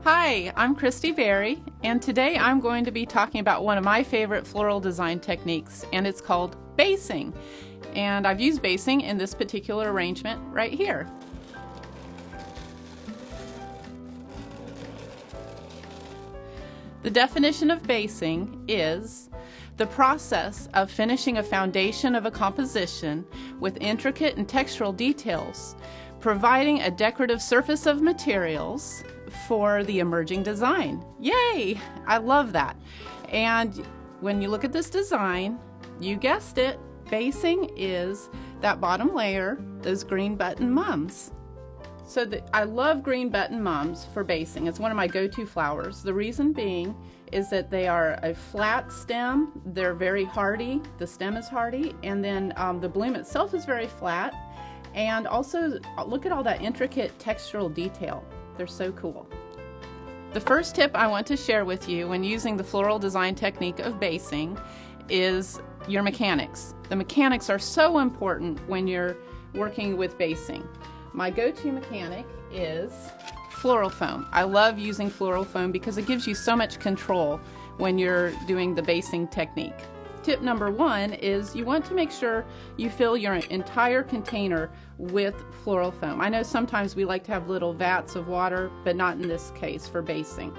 Hi, I'm Kristi Berry, and today I'm going to be talking about one of my favorite floral design techniques, and it's called basing. And I've used basing in this particular arrangement right here. The definition of basing is the process of finishing a foundation of a composition with intricate and textural details, providing a decorative surface of materials for the emerging design. Yay! I love that. And when you look at this design, you guessed it, basing is that bottom layer, those green button mums. So I love green button mums for basing. It's one of my go-to flowers. The reason being is that they are a flat stem, they're very hardy, the stem is hardy, and then the bloom itself is very flat. And also, look at all that intricate textural detail. They're so cool. The first tip I want to share with you when using the floral design technique of basing is your mechanics. The mechanics are so important when you're working with basing. My go-to mechanic is floral foam. I love using floral foam because it gives you so much control when you're doing the basing technique. Tip number one is you want to make sure you fill your entire container with floral foam. I know sometimes we like to have little vats of water, but not in this case for basing.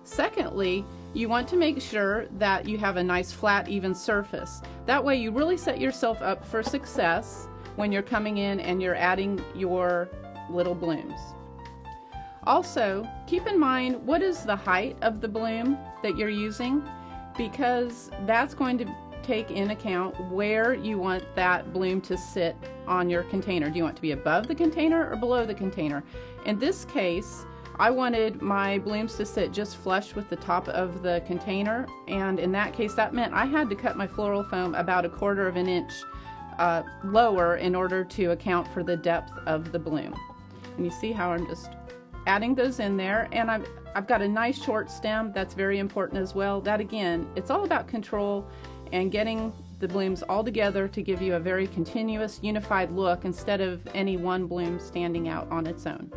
Secondly, you want to make sure that you have a nice flat, even surface. That way you really set yourself up for success when you're coming in and you're adding your little blooms. Also, keep in mind what is the height of the bloom that you're using, because that's going to take in account where you want that bloom to sit on your container. Do you want it to be above the container or below the container? In this case, I wanted my blooms to sit just flush with the top of the container, and in that case that meant I had to cut my floral foam about 1/4 of an inch lower in order to account for the depth of the bloom. And you see how I'm just adding those in there, and I've got a nice short stem that's very important as well. That again, it's all about control and getting the blooms all together to give you a very continuous, unified look instead of any one bloom standing out on its own.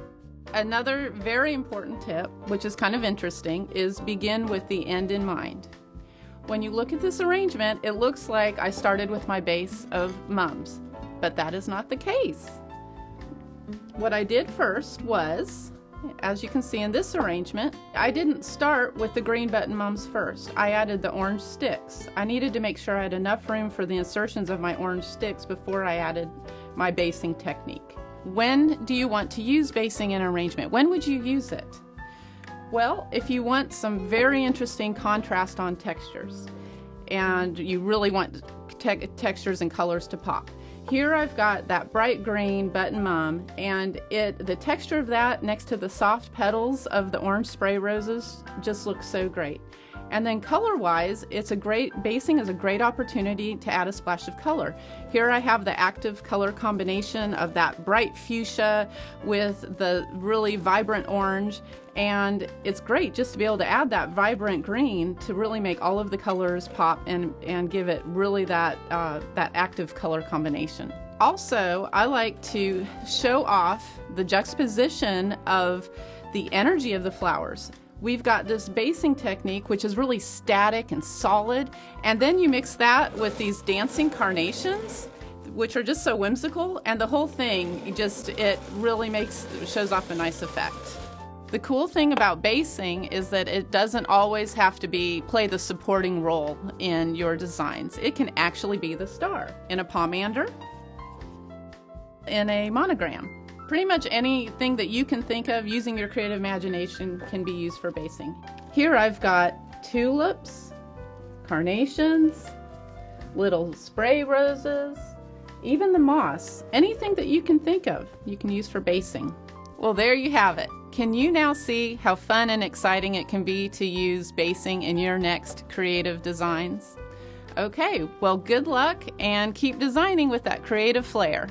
Another very important tip, which is kind of interesting, is begin with the end in mind. When you look at this arrangement, it looks like I started with my base of mums, but that is not the case. What I did first was, as you can see in this arrangement, I didn't start with the green button mums first. I added the orange sticks. I needed to make sure I had enough room for the insertions of my orange sticks before I added my basing technique. When do you want to use basing in an arrangement? When would you use it? Well, if you want some very interesting contrast on textures and you really want textures and colors to pop. Here I've got that bright green button mum, and the texture of that next to the soft petals of the orange spray roses just looks so great. And then color-wise, basing is a great opportunity to add a splash of color. Here I have the active color combination of that bright fuchsia with the really vibrant orange, and it's great just to be able to add that vibrant green to really make all of the colors pop and give it really that active color combination. Also, I like to show off the juxtaposition of the energy of the flowers. We've got this basing technique, which is really static and solid, and then you mix that with these dancing carnations, which are just so whimsical, and the whole thing it really shows off a nice effect. The cool thing about basing is that it doesn't always have to play the supporting role in your designs. It can actually be the star in a pomander, in a monogram. Pretty much anything that you can think of using your creative imagination can be used for basing. Here I've got tulips, carnations, little spray roses, even the moss. Anything that you can think of, you can use for basing. Well, there you have it. Can you now see how fun and exciting it can be to use basing in your next creative designs? Okay, well, good luck and keep designing with that creative flair.